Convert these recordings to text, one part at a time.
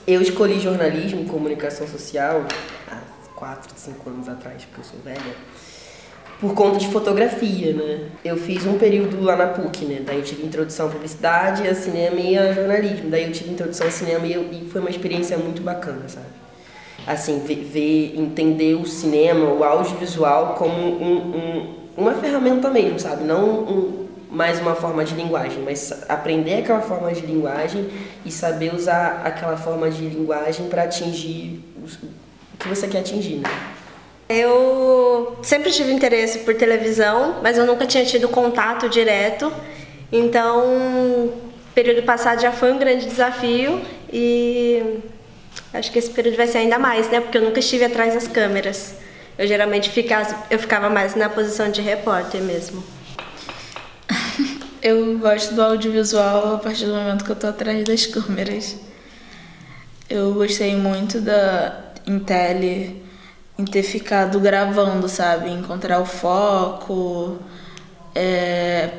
Eu escolhi jornalismo e comunicação social há 4, 5 anos atrás, porque eu sou velha, por conta de fotografia, né? Eu fiz um período lá na PUC, né? Daí eu tive introdução à publicidade, a cinema e a jornalismo. Daí eu tive introdução a cinema e foi uma experiência muito bacana, sabe? Assim, entender o cinema, o audiovisual como uma ferramenta mesmo, sabe? Não mais uma forma de linguagem, mas aprender aquela forma de linguagem e saber usar aquela forma de linguagem para atingir o que você quer atingir, né? Eu sempre tive interesse por televisão, mas eu nunca tinha tido contato direto. Então, o período passado já foi um grande desafio e acho que esse período vai ser ainda mais, né? Porque eu nunca estive atrás das câmeras. Eu geralmente ficava mais na posição de repórter mesmo. Eu gosto do audiovisual a partir do momento que eu tô atrás das câmeras. Eu gostei muito da Intelli em ter ficado gravando, sabe? Encontrar o foco,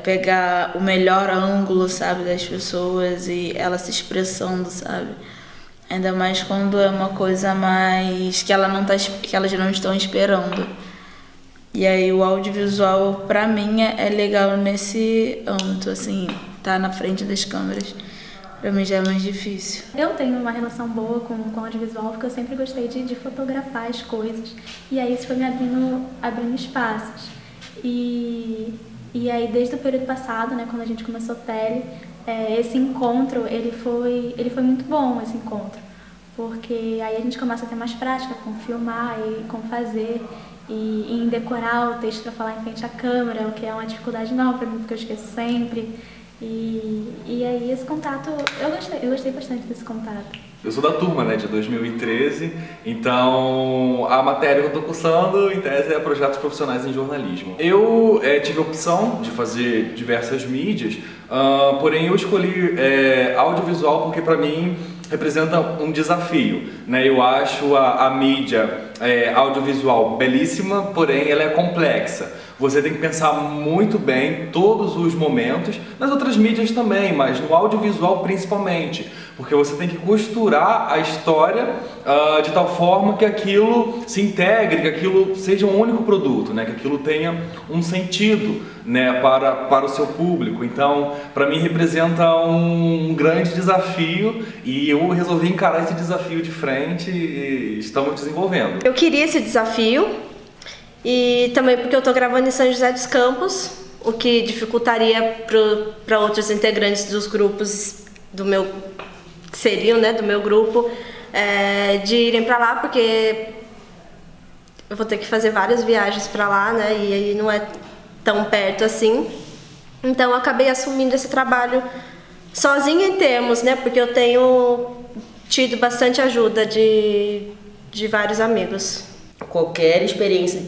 pegar o melhor ângulo, sabe, das pessoas e ela se expressando, sabe? Ainda mais quando é uma coisa mais que elas não estão esperando. E aí o audiovisual, pra mim, é legal nesse âmbito, assim, tá na frente das câmeras. Pra mim já é mais difícil. Eu tenho uma relação boa com o audiovisual porque eu sempre gostei de fotografar as coisas. E aí isso foi me abrindo espaços. E aí desde o período passado, né, quando a gente começou tele, esse encontro, ele foi muito bom, esse encontro. Porque aí a gente começa a ter mais prática com filmar e com fazer. E em decorar o texto para falar em frente à câmera, o que é uma dificuldade enorme para mim, porque eu esqueço sempre. E aí esse contato, eu gostei bastante desse contato. Eu sou da turma, né, de 2013, então a matéria que eu estou cursando, em tese, é projetos profissionais em jornalismo. Eu tive a opção de fazer diversas mídias, porém eu escolhi audiovisual porque para mim representa um desafio, né? Eu acho a mídia audiovisual belíssima, porém ela é complexa. Você tem que pensar muito bem todos os momentos, nas outras mídias também, mas no audiovisual principalmente, porque você tem que costurar a história de tal forma que aquilo se integre, que aquilo seja um único produto, né? Que aquilo tenha um sentido, né? para o seu público. Então, para mim representa um grande desafio e eu resolvi encarar esse desafio de frente e estamos desenvolvendo. Eu queria esse desafio e também porque eu estou gravando em São José dos Campos, o que dificultaria para outros integrantes dos grupos do meu grupo de irem para lá, porque eu vou ter que fazer várias viagens para lá, né? E aí não é tão perto assim. Então eu acabei assumindo esse trabalho sozinha em termos, né? Porque eu tenho tido bastante ajuda de vários amigos. Qualquer experiência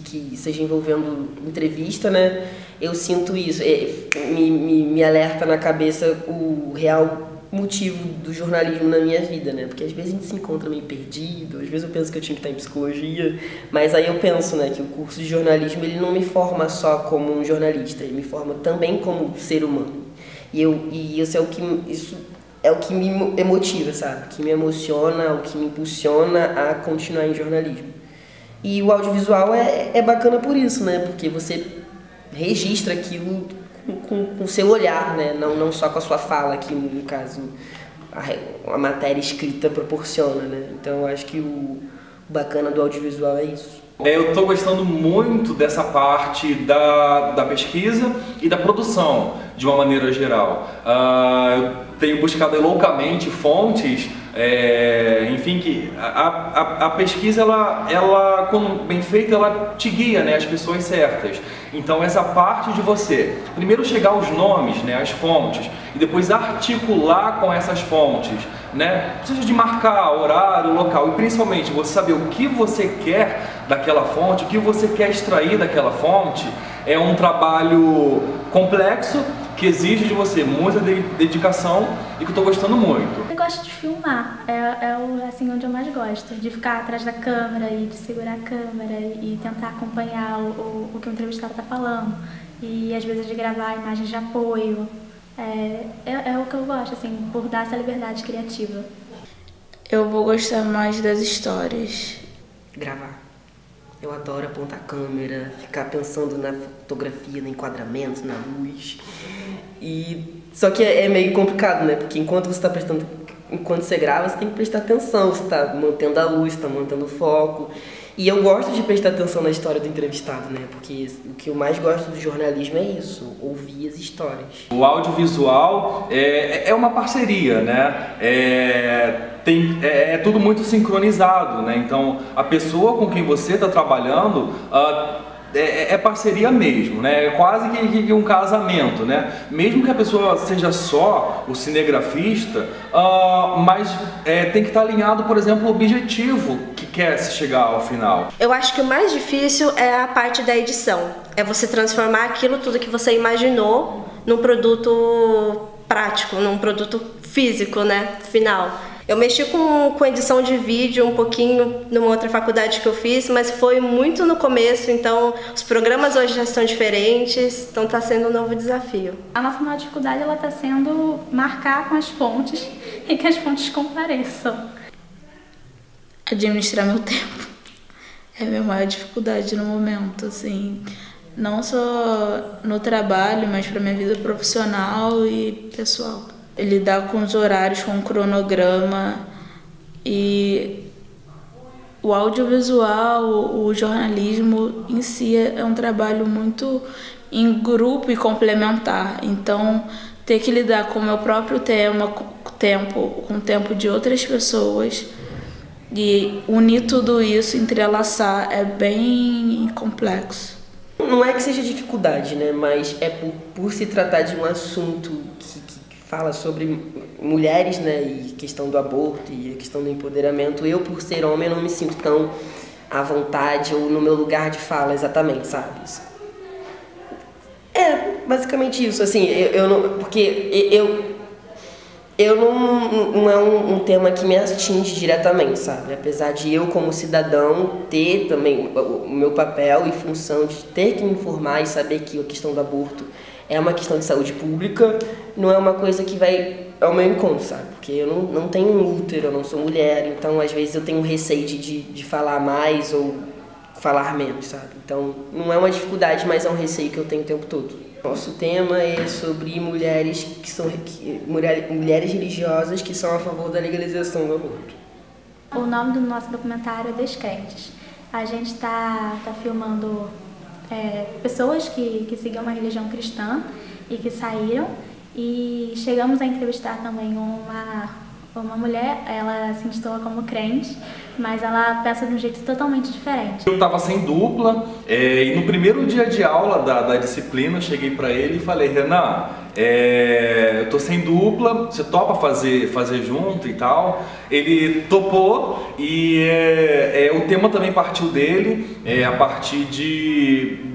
que seja envolvendo entrevista, né? Eu sinto isso, me alerta na cabeça o real motivo do jornalismo na minha vida, né? Porque às vezes a gente se encontra meio perdido, às vezes eu penso que eu tinha que estar em psicologia, mas aí eu penso, né, que o curso de jornalismo ele não me forma só como um jornalista, ele me forma também como ser humano. E isso é o que me emotiva, sabe? O que me emociona, o que me impulsiona a continuar em jornalismo. E o audiovisual é bacana por isso, né? Porque você registra aquilo com o seu olhar, né? Não só com a sua fala, que no caso a matéria escrita proporciona, né? Então eu acho que o bacana do audiovisual é isso. Eu estou gostando muito dessa parte da pesquisa e da produção, de uma maneira geral. Eu tenho buscado loucamente fontes, enfim, que a pesquisa, ela, quando bem feita, ela te guia, né, as pessoas certas. Então essa parte de você, primeiro chegar aos nomes, né, as fontes, e depois articular com essas fontes, né, seja de marcar horário, local, e principalmente você saber o que você quer daquela fonte, o que você quer extrair daquela fonte, é um trabalho complexo, que exige de você muita dedicação e que eu estou gostando muito. Eu gosto de filmar, assim, onde eu mais gosto, de ficar atrás da câmera e de segurar a câmera e tentar acompanhar o que o entrevistado está falando, e às vezes de gravar imagens de apoio. É o que eu gosto, assim, por dar essa liberdade criativa. Eu vou gostar mais das histórias. Gravar. Eu adoro apontar a câmera, ficar pensando na fotografia, no enquadramento, na luz. Só que é meio complicado, né? Porque enquanto você grava, você tem que prestar atenção, você está mantendo a luz, está mantendo o foco. E eu gosto de prestar atenção na história do entrevistado, né? Porque o que eu mais gosto do jornalismo é isso, ouvir as histórias. O audiovisual é uma parceria, né? É tudo muito sincronizado, né? Então, a pessoa com quem você está trabalhando é parceria mesmo, né? É quase que um casamento, né? Mesmo que a pessoa seja só o cinegrafista, mas tem que estar alinhado, por exemplo, o objetivo que quer se chegar ao final. Eu acho que o mais difícil é a parte da edição. É você transformar aquilo tudo que você imaginou num produto prático, num produto físico, né? Final. Eu mexi com edição de vídeo um pouquinho numa outra faculdade que eu fiz, mas foi muito no começo, então os programas hoje já estão diferentes, então está sendo um novo desafio. A nossa maior dificuldade está sendo marcar com as fontes e que as fontes compareçam. Administrar meu tempo é a minha maior dificuldade no momento, assim, não só no trabalho, mas para minha vida profissional e pessoal. Lidar com os horários, com o cronograma, e o audiovisual, o jornalismo em si é um trabalho muito em grupo e complementar. Então, ter que lidar com o meu próprio tema, com o tempo de outras pessoas e unir tudo isso, entrelaçar, é bem complexo. Não é que seja dificuldade, né? Mas é por se tratar de um assunto que fala sobre mulheres, né, e questão do aborto e a questão do empoderamento. Eu, por ser homem, não me sinto tão à vontade ou no meu lugar de fala exatamente, sabe? É basicamente isso, assim, não é um tema que me atinge diretamente, sabe? Apesar de eu, como cidadão, ter também o meu papel e função de ter que me informar e saber que a questão do aborto é uma questão de saúde pública, não é uma coisa que vai ao meu encontro, sabe? Porque eu não tenho um útero, eu não sou mulher, então às vezes eu tenho receio de falar mais ou falar menos, sabe? Então não é uma dificuldade, mas é um receio que eu tenho o tempo todo. Nosso tema é sobre mulheres mulheres religiosas que são a favor da legalização do aborto. O nome do nosso documentário é Descrentes. A gente está filmando pessoas que seguiam uma religião cristã e que saíram, e chegamos a entrevistar também uma mulher. Ela se intitula como crente, mas ela pensa de um jeito totalmente diferente. Eu estava sem dupla e no primeiro dia de aula da disciplina eu cheguei para ele e falei: Renan, eu tô sem dupla, você topa fazer junto e tal? Ele topou e o tema também partiu dele, a partir de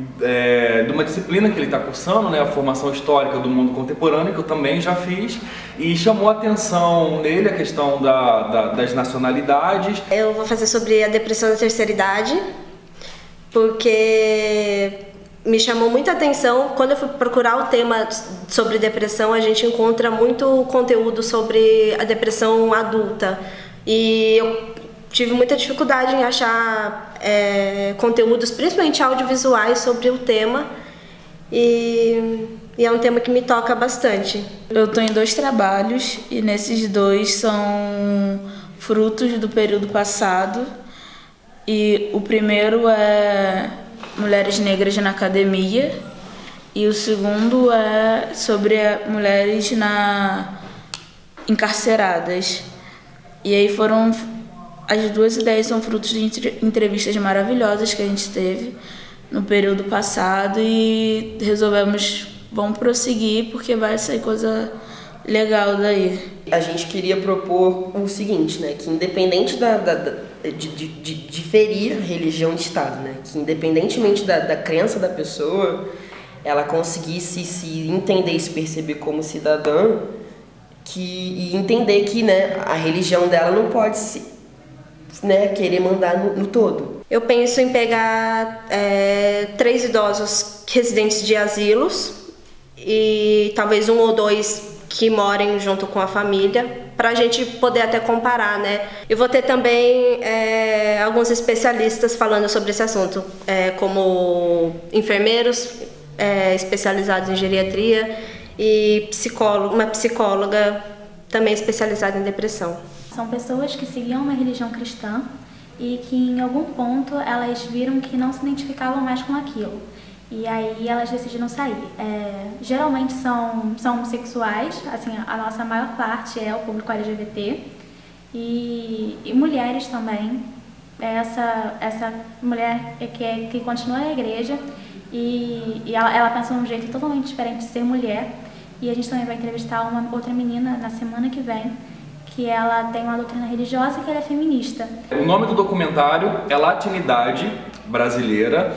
uma disciplina que ele está cursando, né, a formação histórica do mundo contemporâneo, que eu também já fiz, e chamou a atenção nele a questão das nacionalidades. Eu vou fazer sobre a depressão da terceira idade, porque me chamou muita atenção. Quando eu fui procurar o tema sobre depressão, a gente encontra muito conteúdo sobre a depressão adulta, e eu tive muita dificuldade em achar conteúdos, principalmente audiovisuais, sobre o tema, e é um tema que me toca bastante. Eu estou em 2 trabalhos e nesses 2 são frutos do período passado, e o primeiro é Mulheres Negras na Academia e o segundo é sobre mulheres encarceradas. E aí as 2 ideias são frutos de entrevistas maravilhosas que a gente teve no período passado, e resolvemos, vamos prosseguir porque vai sair coisa legal daí. A gente queria propor o seguinte, né, que independente de ferir a religião de Estado, né, que independentemente da crença da pessoa, ela conseguisse se entender e se perceber como cidadã, e entender que, né, a religião dela não pode querer mandar no todo. Eu penso em pegar 3 idosos residentes de asilos, e talvez 1 ou 2 que morem junto com a família, para a gente poder até comparar, né? E vou ter também alguns especialistas falando sobre esse assunto, como enfermeiros especializados em geriatria e uma psicóloga também especializada em depressão. São pessoas que seguiam uma religião cristã e que em algum ponto elas viram que não se identificavam mais com aquilo. E aí elas decidiram sair. Geralmente são homossexuais, assim, a nossa maior parte é o público LGBT. E mulheres também. Essa mulher que continua na igreja e ela pensa de um jeito totalmente diferente de ser mulher. E a gente também vai entrevistar uma outra menina na semana que vem, que ela tem uma doutrina religiosa e que ela é feminista. O nome do documentário é Latinidade Brasileira.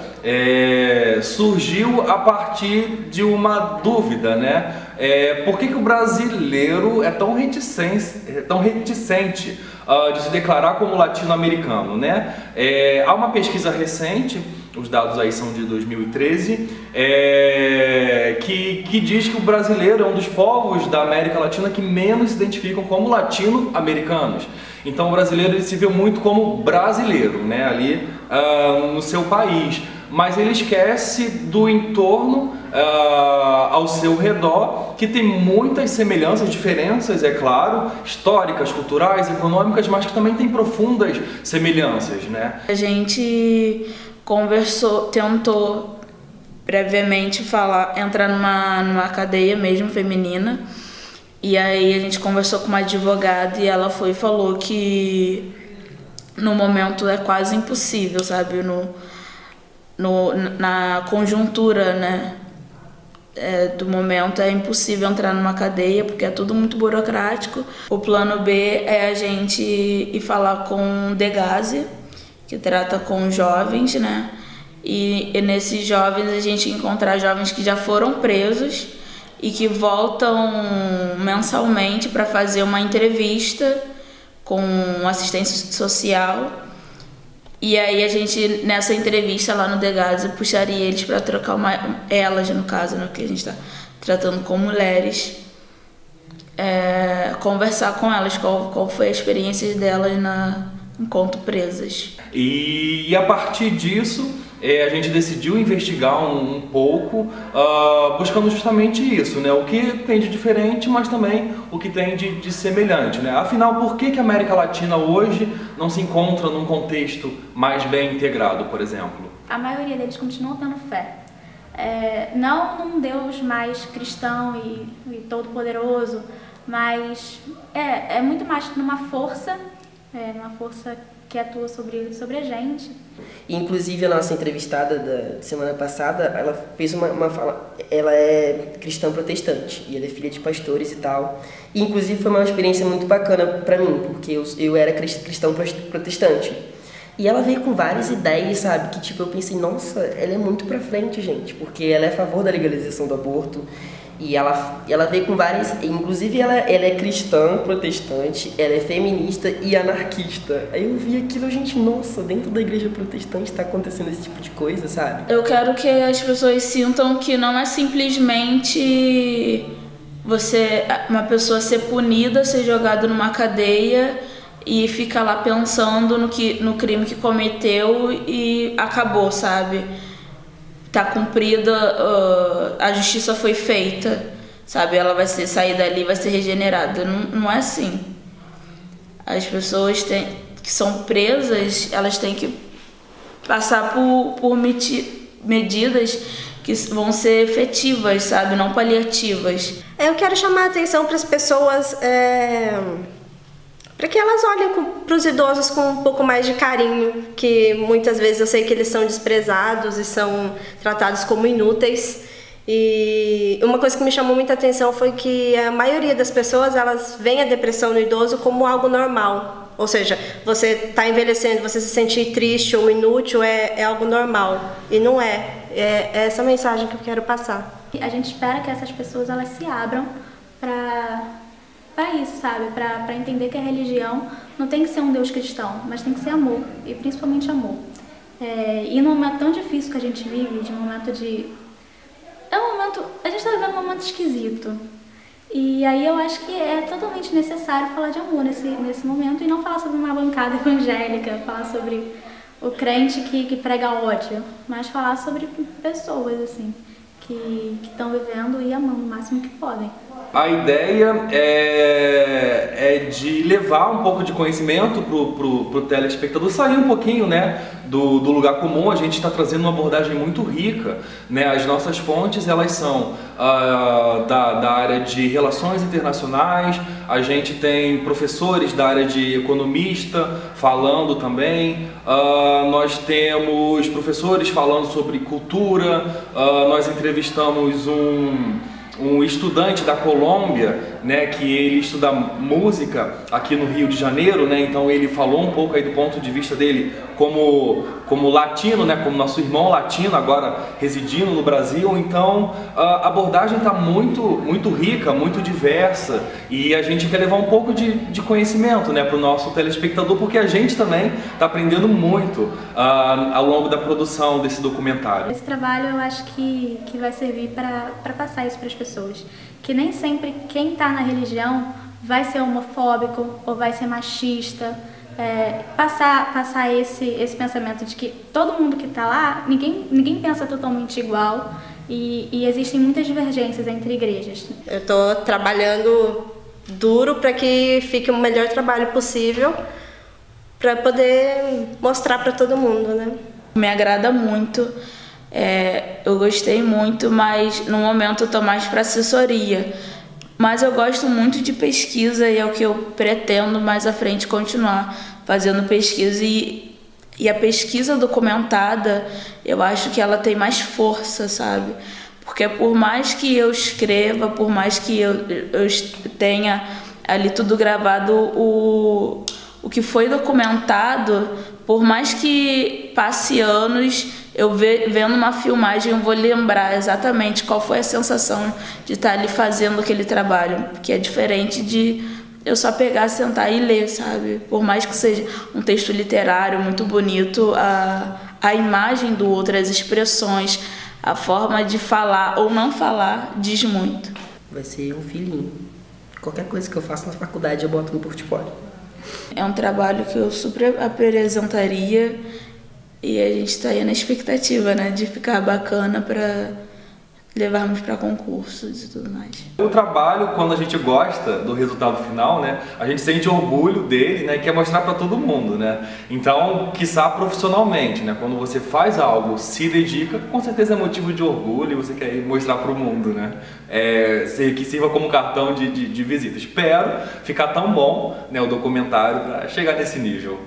Surgiu a partir de uma dúvida, né? Por que o brasileiro é tão reticente de se declarar como latino-americano, né? Há uma pesquisa recente, os dados aí são de 2013, que diz que o brasileiro é um dos povos da América Latina que menos se identificam como latino-americanos. Então o brasileiro ele se vê muito como brasileiro, né, ali no seu país, mas ele esquece do entorno ao seu redor, que tem muitas semelhanças, diferenças, é claro, históricas, culturais, econômicas, mas que também tem profundas semelhanças, né? A gente conversou, tentou previamente entrar numa cadeia mesmo feminina, e aí a gente conversou com uma advogada e ela falou que no momento é quase impossível, sabe, na conjuntura, né, do momento é impossível entrar numa cadeia porque é tudo muito burocrático. O plano B é a gente ir falar com o Degase, que trata com jovens, né? E nesses jovens a gente encontrar jovens que já foram presos e que voltam mensalmente para fazer uma entrevista com assistência social. E aí a gente, nessa entrevista lá no Degase, puxaria eles para trocar elas, no caso, né, que a gente está tratando com mulheres, conversar com elas qual foi a experiência delas enquanto presas. E a partir disso, a gente decidiu investigar um pouco, buscando justamente isso, né? O que tem de diferente, mas também o que tem de semelhante, né? Afinal, por que a América Latina hoje não se encontra num contexto mais bem integrado, por exemplo? A maioria deles continua tendo fé. Não num Deus mais cristão e todo-poderoso, mas é muito mais numa força, uma força que atua sobre a gente. Inclusive, a nossa entrevistada da semana passada, ela fez uma fala. Ela é cristã protestante e ela é filha de pastores e tal. E, inclusive, foi uma experiência muito bacana para mim, porque eu era cristão protestante. E ela veio com várias ideias, sabe? Que, tipo, eu pensei, nossa, ela é muito pra frente, gente, porque ela é a favor da legalização do aborto. E ela veio com várias... Inclusive, ela é cristã, protestante, ela é feminista e anarquista. Aí eu vi aquilo, gente, nossa, dentro da igreja protestante tá acontecendo esse tipo de coisa, sabe? Eu quero que as pessoas sintam que não é simplesmente uma pessoa ser punida, ser jogada numa cadeia e ficar lá pensando no crime que cometeu e acabou, sabe? Tá cumprida, a justiça foi feita, sabe? Ela vai sair dali, vai ser regenerada. Não é assim. As pessoas que são presas, elas têm que passar por medidas que vão ser efetivas, sabe? Não paliativas. Eu quero chamar a atenção para as pessoas, para que elas olhem para os idosos com um pouco mais de carinho, que muitas vezes eu sei que eles são desprezados e são tratados como inúteis. E uma coisa que me chamou muita atenção foi que a maioria das pessoas, elas veem a depressão no idoso como algo normal. Ou seja, você está envelhecendo, você se sentir triste ou inútil é algo normal. E não é. É essa mensagem que eu quero passar. A gente espera que essas pessoas elas se abram para isso, sabe? Para entender que a religião não tem que ser um Deus cristão, mas tem que ser amor, e principalmente amor. E num momento tão difícil que a gente vive, de um momento de... a gente está vivendo um momento esquisito. E aí eu acho que é totalmente necessário falar de amor nesse momento e não falar sobre uma bancada evangélica, falar sobre o crente que prega ódio, mas falar sobre pessoas assim que estão vivendo e amando o máximo que podem. A ideia é de levar um pouco de conhecimento pro telespectador, sair um pouquinho, né, do lugar comum. A gente está trazendo uma abordagem muito rica, né? As nossas fontes, elas são da área de relações internacionais, a gente tem professores da área de economista falando também, nós temos professores falando sobre cultura, nós entrevistamos um estudante da Colômbia, né, que ele estuda música aqui no Rio de Janeiro, né, então ele falou um pouco aí do ponto de vista dele como latino, né, como nosso irmão latino agora residindo no Brasil. Então a abordagem está muito rica, muito diversa, e a gente quer levar um pouco de conhecimento, né, para o nosso telespectador, porque a gente também está aprendendo muito ao longo da produção desse documentário. Esse trabalho eu acho que vai servir para passar isso para as pessoas, que nem sempre quem está na religião vai ser homofóbico ou vai ser machista, passar esse pensamento de que todo mundo que está lá, ninguém pensa totalmente igual e existem muitas divergências entre igrejas. Eu estou trabalhando duro para que fique o melhor trabalho possível para poder mostrar para todo mundo, né? Me agrada muito. Eu gostei muito, mas no momento eu tô mais para assessoria. Mas eu gosto muito de pesquisa e é o que eu pretendo mais à frente continuar fazendo pesquisa. E a pesquisa documentada, eu acho que ela tem mais força, sabe? Porque por mais que eu escreva, por mais que eu tenha ali tudo gravado, o que foi documentado, por mais que passe anos, eu vendo uma filmagem, eu vou lembrar exatamente qual foi a sensação de estar ali fazendo aquele trabalho, que é diferente de eu só pegar, sentar e ler, sabe? Por mais que seja um texto literário muito bonito, a imagem do outro, as expressões, a forma de falar ou não falar diz muito. Vai ser um filhinho. Qualquer coisa que eu faço na faculdade eu boto no portfólio. É um trabalho que eu super apresentaria e a gente está aí na expectativa, né, de ficar bacana para levarmos para concursos e tudo mais. O trabalho, quando a gente gosta do resultado final, né, a gente sente orgulho dele, né, e quer mostrar para todo mundo, né. Então, quiçá profissionalmente, né, quando você faz algo, se dedica, com certeza é motivo de orgulho e você quer mostrar para o mundo, né. Que sirva como cartão de visita. Espero ficar tão bom, né, o documentário para chegar nesse nível.